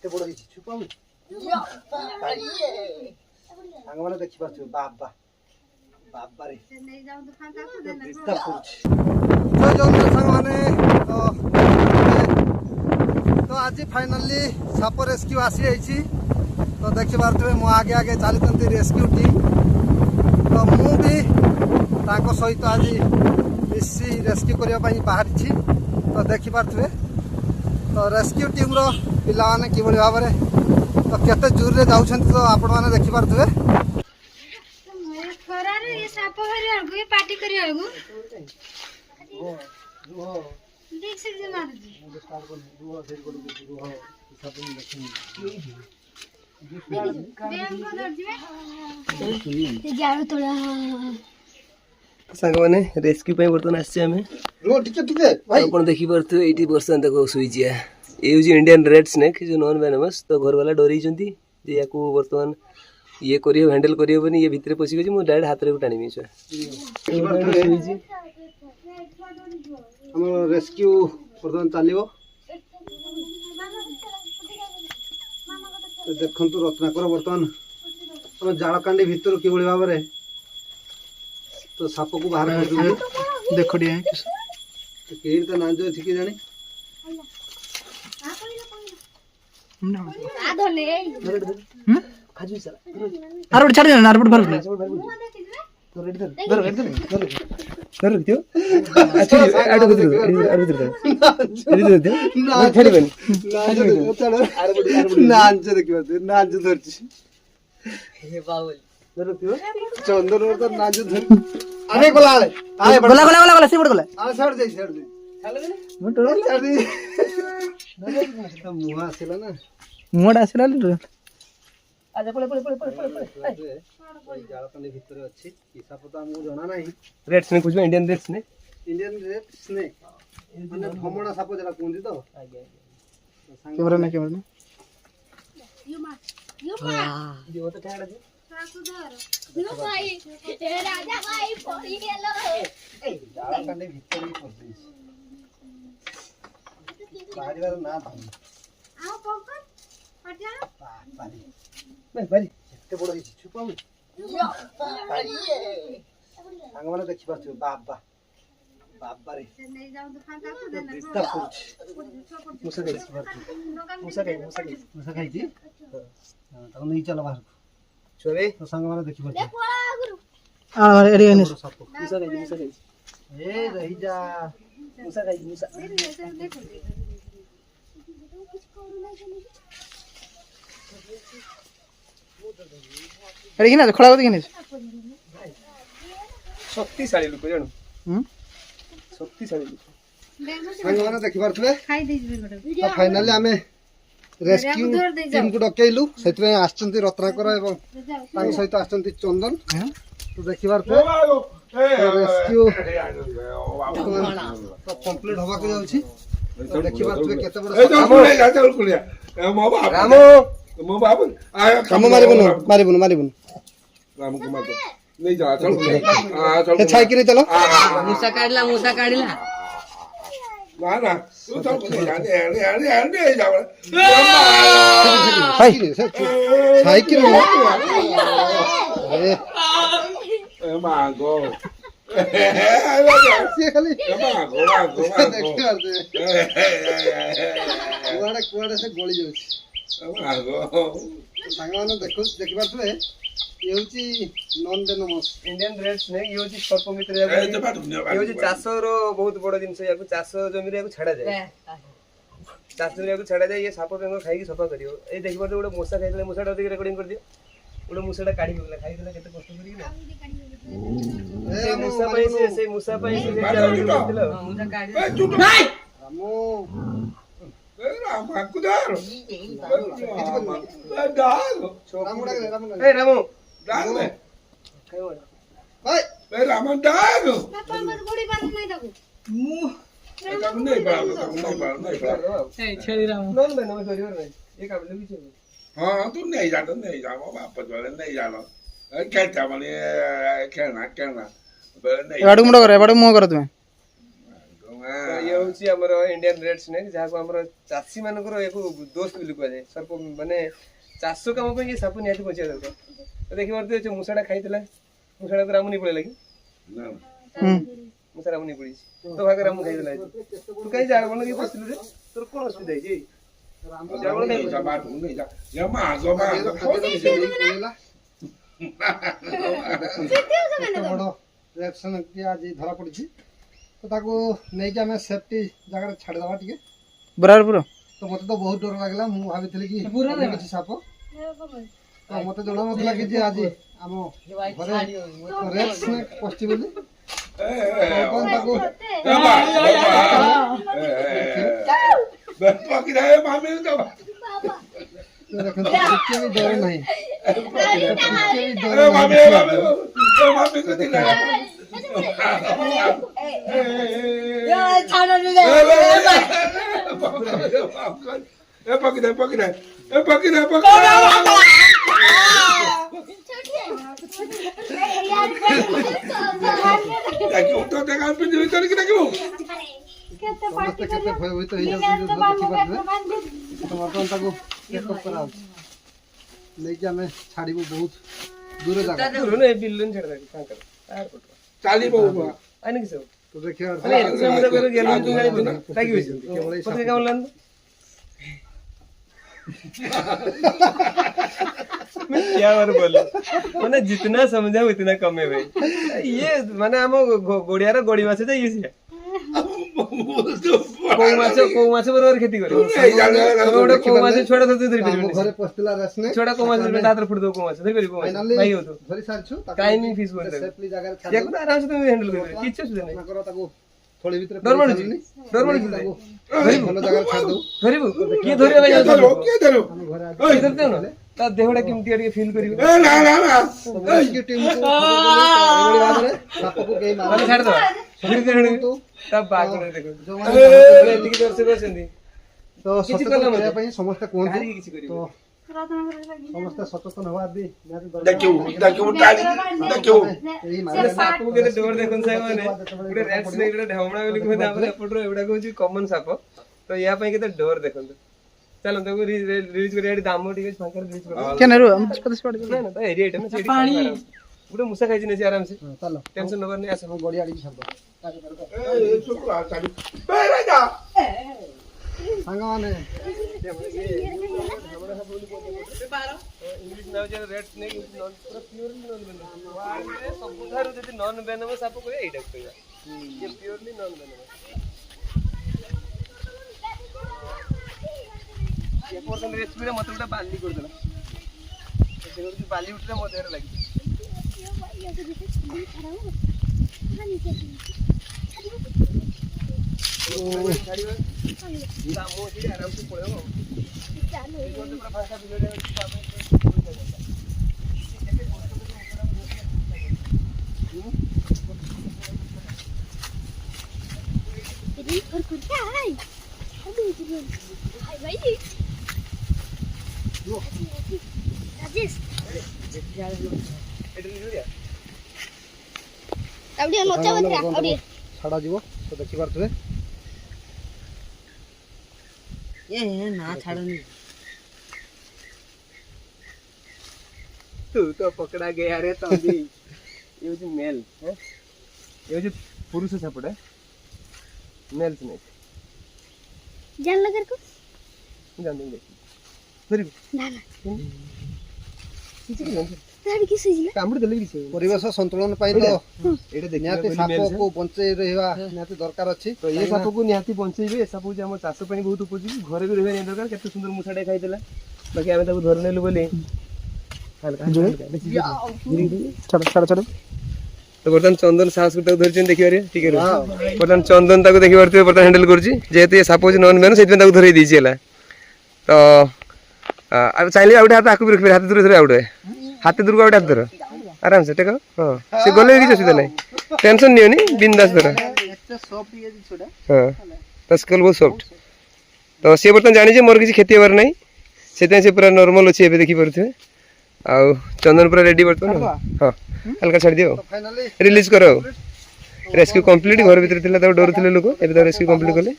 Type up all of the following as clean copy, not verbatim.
କେତେ ବଡ ହେଇଛି ଛୁପାଉ ସାଙ୍ଗମାନେ ଦେଖିପାରୁଥିବେ ବାବା ବାବାରେ ଜୟ ଜଗନ୍ନାଥ ସାଙ୍ଗମାନେ ତ ଆଜି ଫାଇନାଲି ସାପ ରେସ୍କ୍ୟୁ ଆସିଯାଇଛି। ତ ଦେଖିପାରୁଥିବେ ମୋ ଆगे ଆगे ଚାଲିଛନ୍ତି ରେସ୍କ୍ୟୁ ଟିମ୍। ତ ମୁଁ ବି ତାଙ୍କ ସହିତ ଆଜି ମିଶି ରେସ୍କ୍ୟୁ କରିବା ପାଇଁ ବାହାରିଛି। ତ ଦେଖିପାରୁଥିବେ ତ ରେସ୍କ୍ୟୁ ଟିମ୍ର ପିଲାମାନେ କିଭଳି ଭାବରେ ତ କେତେ ଜୋରରେ ଯାଉଛନ୍ତି ତ ଆପଣମାନେ ଦେଖିପାରୁଥିବେ। ସାଙ୍ଗମାନେ ରେସ୍କ୍ୟୁ ପାଇଁ ବର୍ତ୍ତମାନ ଆସିଛେ ଆମେ। ଆପଣ ଦେଖିପାରୁଥିବେ ଏଇଠି ବର୍ତ୍ତମାନ ତାକୁ ଶୋଇଛି। ଏ ହେଉଛି ଇଣ୍ଡିଆନ୍ ରେଡ୍ ସ୍ନେକ୍ ଯୋଉ ନନ୍ ଭେନମସ୍। ତ ଘରବାଲା ଡରିଛନ୍ତି ଯେ ୟାକୁ ବର୍ତ୍ତମାନ ଇଏ କରିବ ହ୍ୟାଣ୍ଡେଲ୍ କରିହେବନି, ଇଏ ଭିତରେ ପଶିଗଛି, ମୁଁ ଡାଇରେକ୍ଟ ହାତରେ ଟାଣିବି। ଶୋଇଛି ଆମର ରେସ୍କ୍ୟୁ ବର୍ତ୍ତମାନ ଚାଲିବ। ଦେଖନ୍ତୁ ରତ୍ନାକର ବର୍ତ୍ତମାନ ଆମ ଜାଳକାଣ୍ଡି ଭିତରୁ କିଭଳି ଭାବରେ ତ ସାପକୁ ବାହାର କରୁଛନ୍ତି। ଦେଖ ଟିକେ କେହି ତ ନାଞ୍ଜ ଅଛି କି ଜାଣି ଚନ୍ଦନ ନାଞ୍ଜ ଧରି ଆରେ ଗଲା ଗଲା ଗଲା ଗଲା ସେ ଗଲା ଆରେ ଛାଡ ଦେଇ ମୁହଁ ଆସିଲା ନା ମୁହଁଟା ଆସିଲା ଜାଳକାଣ୍ଡି ଭିତରେ ଅଛି। କି ସାପ ତ ଆମକୁ ଜଣା ନାହିଁ। ରେଡ୍ ସ୍ନେକ୍ ବୁଝିବା Indian red snake. Indian red snake ମାନେ ଭମଣା ସାପ ଯେଟା କୁହନ୍ତି ତ। ଜାଳକାଣ୍ଡି ଭିତରେ ବାହାରିବାର ନା ଧରୁନି। କେତେ ବଡ ହେଇଛି ଛୁପାଉ ସାଙ୍ଗମାନେ ଦେଖିପାରୁଥିବେ ବାବା ବାବାରେ ମୂଷା ଖାଇଛି। ତାକୁ ନେଇ ଚାଲ ବାହାରକୁ ଛୁଆ ତ ସାଙ୍ଗମାନେ ଦେଖିପାରୁଥିବେ। ଶକ୍ତିଶାଳୀ ଲୋକ ଜାଣୁ ଶକ୍ତିଶାଳୀ ଲୋକ ସାଙ୍ଗମାନେ ଦେଖିପାରୁଥିବେ। ଫାଇନାଲି ଆମେ ରେସ୍କ୍ୟୁ ଟିମ୍କୁ ଡକେଇଲୁ। ସେଥିପାଇଁ ଆସିଛନ୍ତି ରତ୍ନାକର ଏବଂ ତାଙ୍କ ସହିତ ଆସିଛନ୍ତି ଚନ୍ଦନ। ତ ଦେଖିପାରୁଥିବେ ରେସ୍କ୍ୟୁ କମ୍ପ୍ଲିଟ୍ ହବାକୁ ଯାଉଛି। ଦେଖିପାରୁଥିବେ କେତେ ବଡ ମାରିବୁନୁ ଛାଇକି ନେଇ ଚାଲ। मूसा काढला ଛାଇକି କୁଆଡେ ସେ ଗଳି ଯାଉଛି। ସାଙ୍ଗମାନେ ଦେଖିପାରୁଥିବେ ଇଏ ହଉଛି ନନ୍ ଭେନମସ୍ ଇଣ୍ଡିଆନ୍ ରେଡ୍ ସ୍ନେକ୍। ଇଏ ହଉଛି ସର୍ପ ମିତ୍ର। ଇଏ ହଉଛି ଚାଷର ବହୁତ ବଡ ଜିନିଷ। ୟାକୁ ଚାଷ ଜମିରେ ୟାକୁ ଛାଡାଯାଏ। ଚାଷ ଜମିରେ ୟାକୁ ଛାଡାଯାଏ। ଇଏ ସାପ ବେଙ୍ଗ ଖାଇକି ସଫା କରିବ। ଏଇ ଦେଖିପାରୁଥିବେ ଗୋଟେ ମୂଷା ଖାଇଥିଲା। ମୂଷାଟା ଅଧିକ ରେକର୍ଡିଂ କରିଦିଅ। ଗୋଟେ ମୂଷାଟା କାଢି ଗଲା ଖାଇଥିଲା କେତେ କଷ୍ଟ କରିକି ନା। ସେଇ ମୂଷା ପାଇଁ ସେ କରିଥିଲା। हाँ तू नहीं जा वो वापस वाले नहीं जाना खेलता माने खेलना एबाडू मुंडा करे एबाडू मुंह करे तुम्हें तो ये होची हमर इंडियन रेड स्नेक जहाँ को हमर चासी मानकर एको दोस्त बोली कह जाए सर्प माने चाष काम पे ये साप निहाती बचिया दरकार तो देखि परते जो मुसाडा खाइतला मुसाडा तो रामुनी पळे लागी मुसा रामुनी पड़ी तो भाग रामु खाइतला तू कहीं जाळ बन की बसलु रे तोर कोन असुविधा है जी जाळ बन नहीं जा बात नहीं जा या माजो माजो बड़ रिएक्शन की आज धरा पड़ी तो ताको नहीं कि हमें सेफ्टी जगह छाड़ दवा टिके बराबर पूरा तो मते तो बहुत डर लागला मु भाबिथली कि किछि साप तो मते जणा नथला कि जे आज हम घरे रेड स्नेक पस्टी बोली कोन ताको बाकी रहे मामे तो देखो किछि भी डर नहीं मामे मामे को दिला पकड़े पकड़े पकड़े तो देखा पिंजरे चल के देखो समस्त केते भयभीत हो जाउ देखि पाबे तो वर्तमान ताको चेकअप कराउ नहीं कि हमें छाड़ीबो बहुत दूर जगह दूर ने बिल्लन छड़ दे कांकर तार पटवा चाली बहु आने की सब तो देखिए अरे एग्जाम में तो गेलो तू गाड़ी तो ताकि होई पत्रिका काम लान मैं क्या बार बोल माने जितना समझाओ इतना कम है भाई ये माने हम गोड़ियार गोड़ी माछ जाई से को माछ बरोबर खेती करे ओडे को माछ छोड़ा तो धरि हम घरे पस्तिला रसने छोड़ा को माछ में हाथ फुट दो को माछ धरि को माछ भाई हो तो धरि सारछु टाइमिंग फीस बोल सेफली जगह छाड़ एक तो आराम से तुम हैंडल कर किछ सुझे नहीं करो ताको थोड़ी भीतर नॉर्मल धरि भलो जगह छाड़ दो धरिबो की धरिया भाई धरो के धरो हम घरे आज इधर देओ ना ता देहड़ा केमती अडी फील करियो ए ना ना ना की टीम को एगोड़ी बात रे साप को केई मार माने छाड़ दो फिर देहड़ी तो तब बाग करे देखो जो एतिकी दर्श करछंदी तो किछि सचेतन कला କରିବା मते ପାଇଁ ସମସ୍ତେ କୁହନ୍ତି हारी किछि करियो तो ସମସ୍ତେ ସଚେତନ ହେବା ଦି देखो टाली देखो एही ମାନେ ମାरे ସାପ କୁ କେତେ ଡର ଦେଖନ୍ ସାଇ ମାନେ ଗୋଟେ ରେଡ୍ ସ୍ନେକ୍ ଗୋଟେ ଢାଉଣା ବୋଲି କହିते ଆମର ଏପଟର ଏଗୁଡା ହେଉଛି କମନ ସାପ ତ ୟା ପାଇଁ କେତେ ଡର ଦେଖନ୍ତୁ ଚାଲନ୍ତୁ ତାକୁ ରିଲିଜ କରିବା ଏଠି ଦାମ ଟିକେ ଫାଙ୍କା ରିଲିଜ କରିବା केने रो हम पता स्पॉट ନା ନା ତା ଏରିଆ ଏଟା ନା ସେଠି ପାଣି ଗୋଟେ ମୂଷା ଖାଇଛି ନା ସେ ଆରାମ ସେ ଚାଲ ଟେନସନ ନବାର ନାହିଁ ଆସ ଆମ ଗଡିଆ ଆଡିକି ଛାଡ ए शुक्र चाली ए राजा ସାଙ୍ଗମାନେ English now J red snake is non पूरा प्योरली नॉन वेनमस वर्ल्ड में सबुठारु जति नॉन वेनमस साप कहबे एटा कहबा ये प्योरली नॉन वेनमस ये पर्सन रेस्क्यू रे मते उटा बाली कर देला देखो कि बाली उठले मो देहर लागि छाड़ीबा दामो से आराम से पळेबो पूरा भाषा बिगड़े ଛାଡା ଯିବ ତ ଦେଖି ପାରୁଥିବେ ନା ଛାଡନି तू तो पकड़ा गया रे तो भी ये जो मेल है ये जो पुरुष सापड़ है मेल से नहीं जान लगर को जान देंगे फिर ना ना किसी को तार की सही कामड़ दले किसी ପରିବେଶ ସନ୍ତୁଳନ ପାଇଁ ତ एटा देख ନିହାତି ସାପକୁ ବଞ୍ଚେଇ ରହିବା ନିହାତି ଦରକାର ଅଛି तो ये साप को निहाती पहुंचेबे साप जो हम चाष पानी बहुत उपयोगी घरे भी रहबे नहीं दरकार केते सुंदर मुसाडे खाइदेला बाकी हमें ताको धर नेलु बोली हल्का छोड़ छोड़ छोड़ तो बर्तमान चंदन साहस को धरछन देखि रे ठीक है बर्तमान चंदन ताको देखि परते बर्तमान हैंडल करछि जेते ये साप नॉन मेन सेति ताको धरै दिछि हला तो अब चाइले आउट हाथ आकु रखबे हाथ दूर धरे आउट हाथ दूर को आउट हाथ धर आराम से टेको हां से गले किछ सुविधा नहीं टेंशन नहीं होनी बिंदास धर ଏତେ ସଫ୍ଟ ଇଏ ଛୋଟା हां तो स्कल बहुत सॉफ्ट तो से बर्तमान जानि जे मोर किछ खेती होबार नहीं सेते से पूरा नॉर्मल अछि एबे देखि परथे आ चंदन पूरा रेडी बर्तमान हां हल्का छाड़ दियो फाइनली रिलीज करो रेस्क्यू कंप्लीट घर भीतर थिला तो डरुथिले लोक एबे तो रेस्क्यू कंप्लीट कले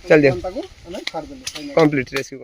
चल दिया ତାକୁ ଆମେ ଛାଡ଼ିଦେଲୁ कंप्लीट रेस्क्यू